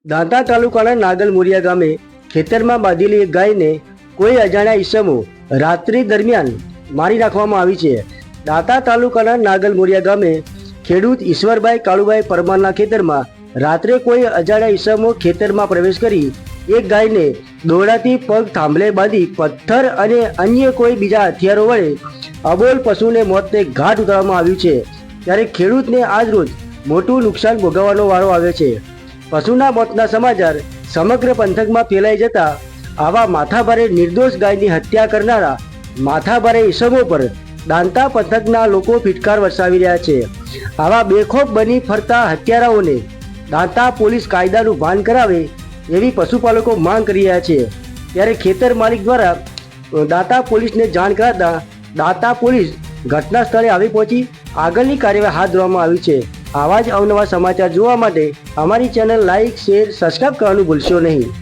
દાંતા તાલુકાના નાગલ મોરિયા ગામે ખેતરમાં બાંધેલી એક ગાયને કોઈ અજાણ્યા ઈસમો રાત્રિ દરમિયાન મારી નાખવામાં આવી છે। દાંતા તાલુકાના નાગલ મોરિયા ગામે ખેડૂત ઈશ્વરભાઈ કાળુભાઈ પરમારના ખેતરમાં રાત્રે કોઈ અજાણ્યા ઈસમો ખેતરમાં પ્રવેશ કરી એક ગાયને દોરડાથી પગ થાંભલે બાંધી પથ્થર અને અન્ય કોઈ બીજા હથિયારો વડે અબોલ પશુને મોતને ઘાટ ઉતારવામાં આવ્યું છે। ત્યારે ખેડૂતને આજ રોજ મોટું નુકસાન ભોગવવાનો વારો આવ્યો છે। પશુના મોતના સમાચાર સમગ્ર પંથકમાં ફેલાઈ જતા આવા માથાભારે નિર્દોષ ગાયની હત્યા કરનારા માથાભારે ઈસમો પર દાંતા પંથકના લોકો ફિટકાર વરસાવી રહ્યા છે। આવા બેખોફ બની ફરતા હત્યારાઓને દાંતા પોલીસ કાયદાનું ભાન કરાવે એવી પશુપાલકો માંગ કરી રહ્યા છે। ત્યારે ખેતર માલિક દ્વારા દાંતા પોલીસને જાણ કરાતા દાંતા પોલીસ ઘટના સ્થળે આવી પહોંચી આગળની કાર્યવાહી હાથ ધરવામાં આવી છે। આવા જ અવનવા સમાચાર જોવા માટે અમારી ચેનલ લાઇક, શેર, સબસ્ક્રાઇબ કરવાનું ભૂલશો નહીં।